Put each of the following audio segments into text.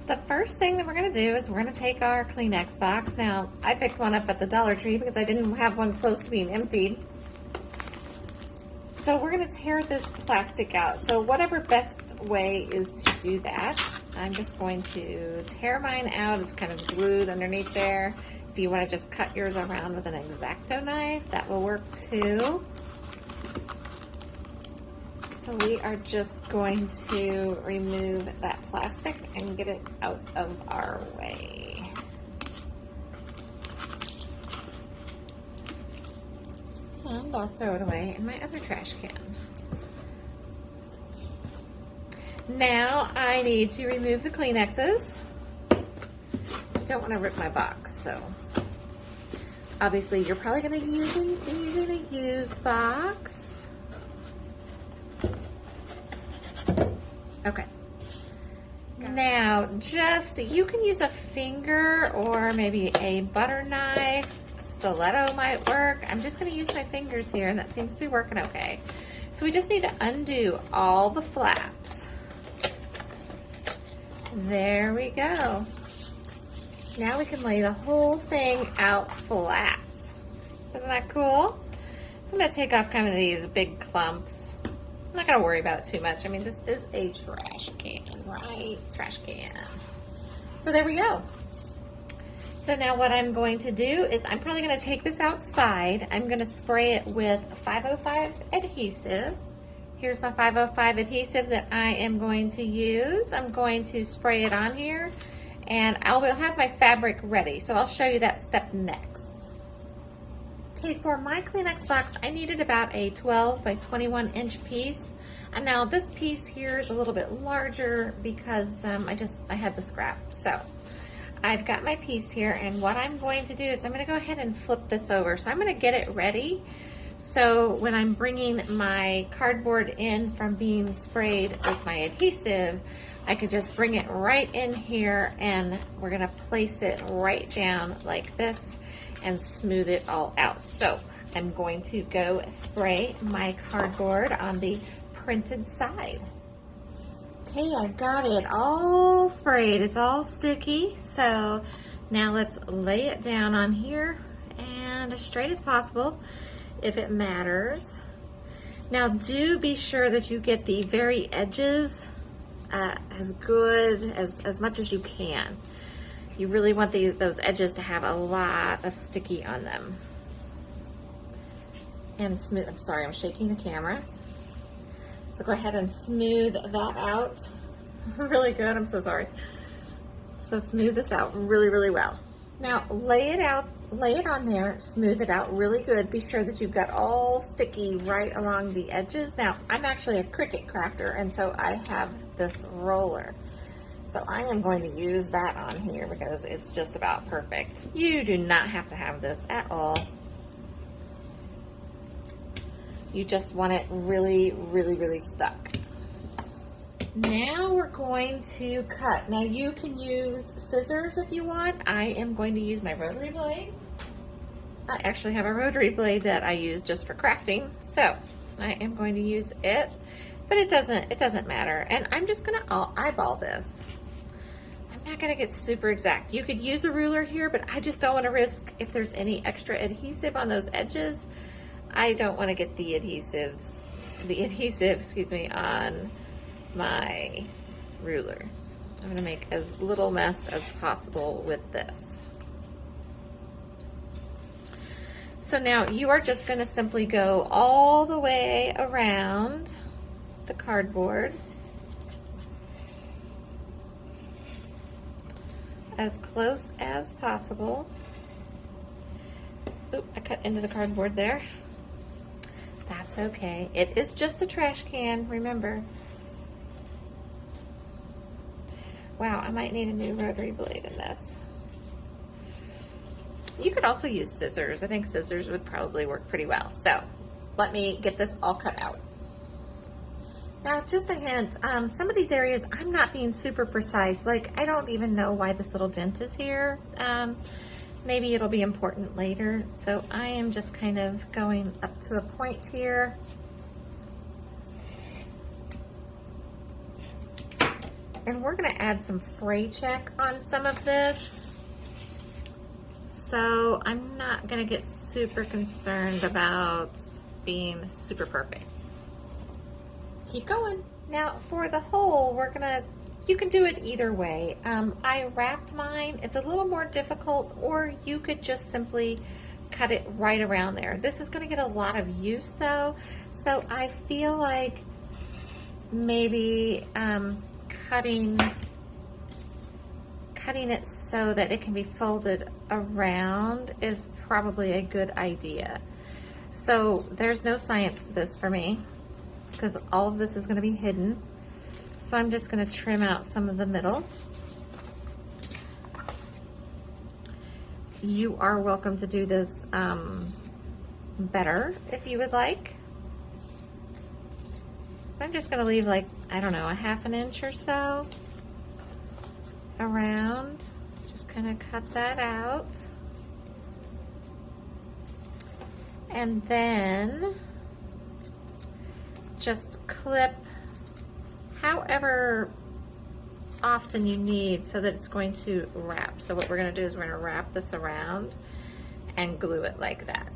The first thing that we're gonna do is we're gonna take our Kleenex box. Now, I picked one up at the Dollar Tree because I didn't have one close to being emptied. So we're gonna tear this plastic out. So whatever best way is to do that, I'm just going to tear mine out. It's kind of glued underneath there. If you wanna just cut yours around with an X-Acto knife, that will work too. So we are just going to remove that plastic and get it out of our way. And I'll throw it away in my other trash can. Now I need to remove the Kleenexes. I don't want to rip my box, so obviously you're probably going to be using a used box. Okay. Now, you can use a finger or maybe a butter knife. Stiletto might work. I'm just going to use my fingers here, and that seems to be working okay. So we just need to undo all the flaps. There we go. Now we can lay the whole thing out flat. Isn't that cool? So I'm going to take off kind of these big clumps. I'm not going to worry about it too much. I mean, this is a trash can, right? Trash can. So there we go. So now what I'm going to do is I'm probably going to take this outside. I'm going to spray it with 505 adhesive. Here's my 505 adhesive that I am going to use. I'm going to spray it on here, and I will have my fabric ready. So I'll show you that step next. Okay, for my Kleenex box, I needed about a 12 by 21 inch piece. And now this piece here is a little bit larger because I had the scrap. So I've got my piece here, and what I'm going to do is I'm going to go ahead and flip this over. So I'm going to get it ready. So when I'm bringing my cardboard in from being sprayed with my adhesive, I could just bring it right in here, and we're going to place it right down like this and smooth it all out. So I'm going to go spray my cardboard on the printed side. Okay, I've got it all sprayed. It's all sticky. So now let's lay it down on here and as straight as possible if it matters. Now do be sure that you get the very edges as good as much as you can. You really want those edges to have a lot of sticky on them. And smooth, I'm sorry, I'm shaking the camera. So go ahead and smooth that out really good. I'm so sorry. So smooth this out really, really well. Now lay it on there, smooth it out really good. Be sure that you've got all sticky right along the edges. Now I'm actually a Cricut crafter, and so I have this roller. So I am going to use that on here because it's just about perfect. You do not have to have this at all. You just want it really, really, really stuck. Now we're going to cut. Now you can use scissors if you want. I am going to use my rotary blade. I actually have a rotary blade that I use just for crafting. So I am going to use it, but it doesn't matter. And I'm just gonna eyeball this. I'm not gonna get super exact. You could use a ruler here, but I just don't wanna risk if there's any extra adhesive on those edges. I don't want to get the adhesive, excuse me, on my ruler. I'm going to make as little mess as possible with this. So now you are just going to simply go all the way around the cardboard as close as possible. Oop, I cut into the cardboard there. That's okay. It is just a trash can, remember. Wow, I might need a new rotary blade in this. You could also use scissors. I think scissors would probably work pretty well. So let me get this all cut out. Now, just a hint, some of these areas I'm not being super precise. Like, I don't even know why this little dent is here. Maybe it'll be important later. So I am just kind of going up to a point here. And we're gonna add some fray check on some of this. So I'm not gonna get super concerned about being super perfect. Keep going. Now for the hole, you can do it either way. I wrapped mine. It's a little more difficult, or you could just simply cut it right around there. This is gonna get a lot of use though. So I feel like maybe cutting it so that it can be folded around is probably a good idea. So there's no science to this for me because all of this is going to be hidden. So I'm just going to trim out some of the middle. You are welcome to do this better if you would like. I'm just going to leave like, I don't know, a ½ inch or so around. Just kind of cut that out. And then just clip however often you need so that it's going to wrap. So what we're going to do is we're going to wrap this around and glue it like that.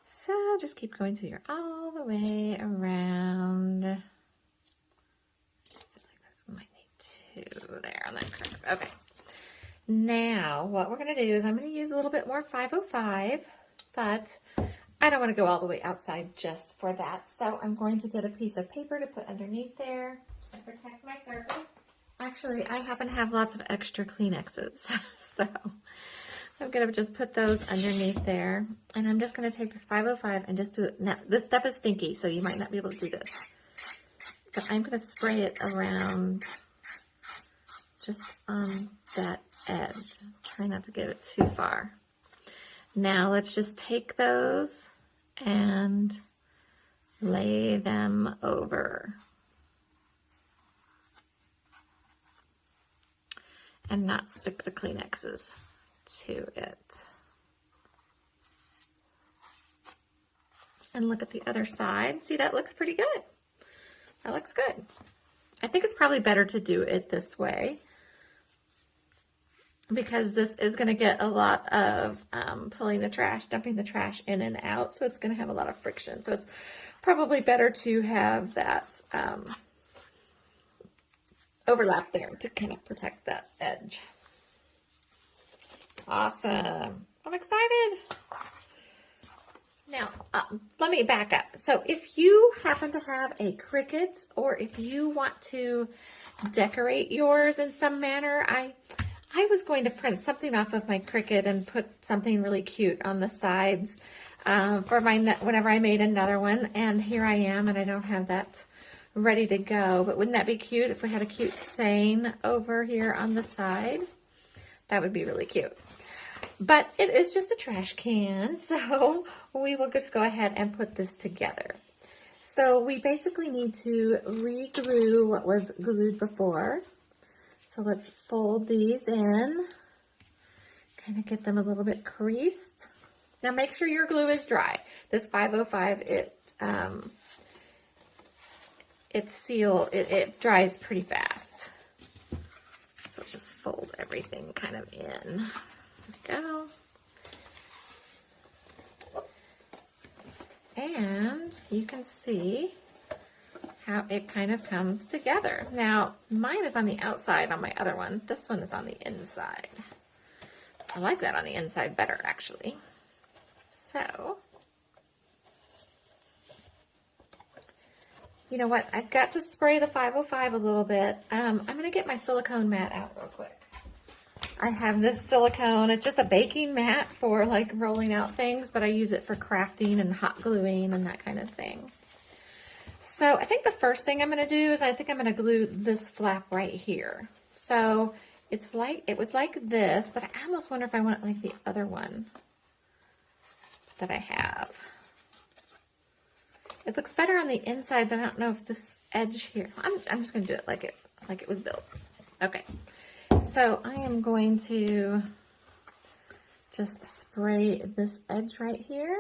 So just keep going till you're all the way around. I feel like this might need 2 there on that curve. Okay. Now what we're going to do is I'm going to use a little bit more 505, but I don't want to go all the way outside just for that. So I'm going to get a piece of paper to put underneath there and protect my surface. Actually, I happen to have lots of extra Kleenexes, so I'm going to just put those underneath there, and I'm just going to take this 505 and just do it. Now, this stuff is stinky, so you might not be able to do this, but I'm going to spray it around just on that edge. Try not to get it too far. Now let's just take those and lay them over. And not stick the Kleenexes to it. And look at the other side. See, that looks pretty good. That looks good. I think it's probably better to do it this way because this is going to get a lot of pulling the trash, dumping the trash in and out. So it's going to have a lot of friction. So it's probably better to have that overlap there to kind of protect that edge. Awesome. I'm excited. Now, let me back up. So if you happen to have a Cricut, or if you want to decorate yours in some manner, I was going to print something off of my Cricut and put something really cute on the sides for my whenever I made another one. And here I am, and I don't have that ready to go. But wouldn't that be cute if we had a cute saying over here on the side? That would be really cute. But it is just a trash can, so we will just go ahead and put this together. So we basically need to re-glue what was glued before. So let's fold these in, kind of get them a little bit creased. Now make sure your glue is dry. This 505, it dries pretty fast. So let's just fold everything kind of in. There we go. And you can see how it kind of comes together. Now, mine is on the outside on my other one. This one is on the inside. I like that on the inside better, actually. So, you know what? I've got to spray the 505 a little bit. I'm going to get my silicone mat out real quick. I have this silicone. It's just a baking mat for like rolling out things, but I use it for crafting and hot gluing and that kind of thing. So I think the first thing I'm going to do is I think I'm going to glue this flap right here. So it's like, it was like this, but I almost wonder if I want it like the other one that I have. It looks better on the inside, but I don't know if this edge here, I'm just going to do it like it was built. Okay. So I am going to just spray this edge right here.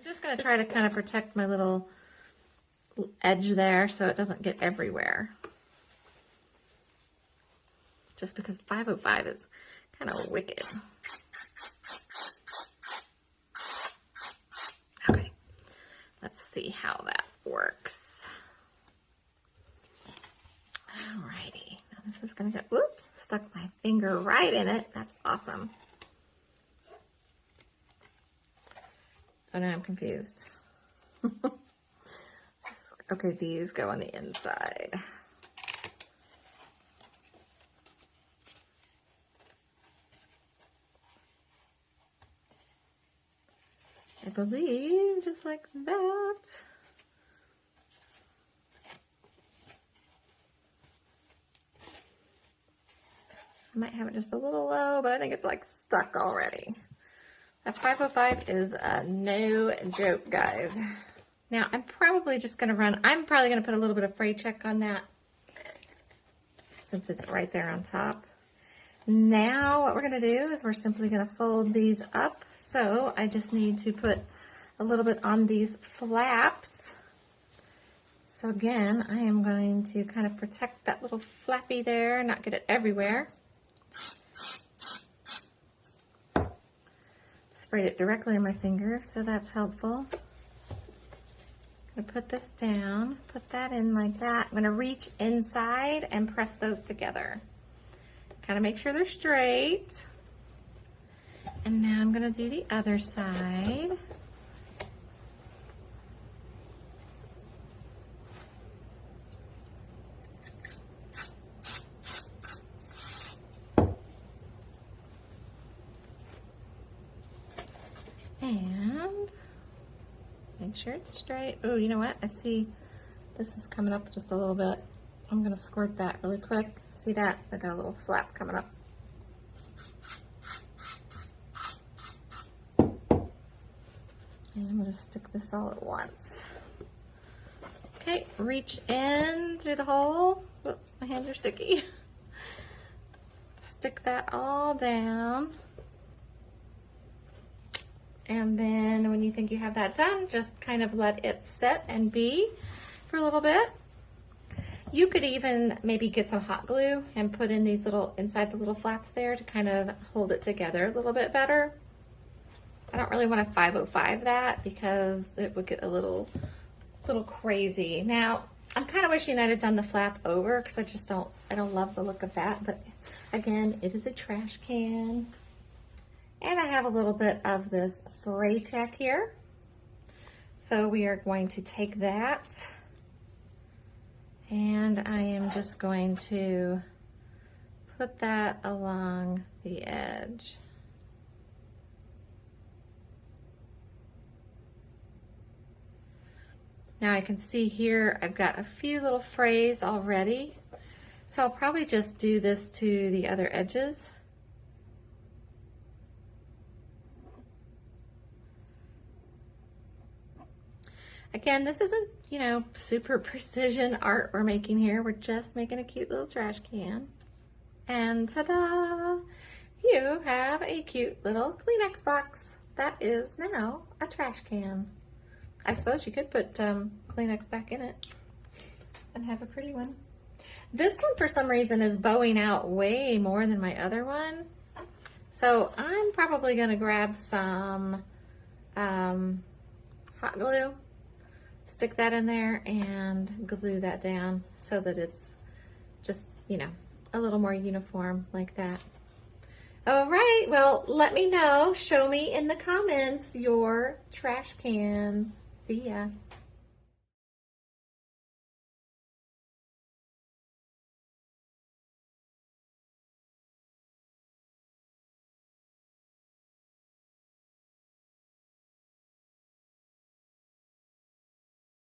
Just gonna try to kind of protect my little edge there so it doesn't get everywhere. Just because 505 is kind of wicked. Okay, let's see how that works. Alrighty, now this is gonna go, oops, stuck my finger right in it. That's awesome. Oh, now I'm confused. Okay, these go on the inside. I believe just like that. I might have it just a little low, but I think it's like stuck already. That 505 is no joke, guys. Now I'm probably just gonna I'm probably gonna put a little bit of fray check on that since it's right there on top. Now what we're gonna do is we're simply gonna fold these up. So I just need to put a little bit on these flaps. So again, I am going to kind of protect that little flappy there, not get it everywhere. Sprayed it directly on my finger, so that's helpful. I'm gonna put this down, put that in like that. I'm gonna reach inside and press those together. Kind of make sure they're straight. And now I'm gonna do the other side. And make sure it's straight. Oh, you know what? I see this is coming up just a little bit. I'm gonna squirt that really quick. See that? I got a little flap coming up. And I'm gonna stick this all at once. Okay, reach in through the hole. Whoop, my hands are sticky. Stick that all down. And then when you think you have that done, just kind of let it set and be for a little bit. You could even maybe get some hot glue and put in these little, inside the little flaps there to kind of hold it together a little bit better. I don't really want to 505 that because it would get a little crazy. Now, I'm kind of wishing I'd have done the flap over because I don't love the look of that. But again, it is a trash can. And I have a little bit of this fray check here. So we are going to take that and I am just going to put that along the edge. Now I can see here I've got a few little frays already. So I'll probably just do this to the other edges. Again, this isn't, you know, super precision art we're making here. We're just making a cute little trash can. And ta-da! You have a cute little Kleenex box. That is now a trash can. I suppose you could put Kleenex back in it and have a pretty one. This one, for some reason, is bowing out way more than my other one. So I'm probably going to grab some hot glue. Stick that in there and glue that down so that it's just, you know, a little more uniform like that. All right, well, let me know. Show me in the comments your trash can. See ya.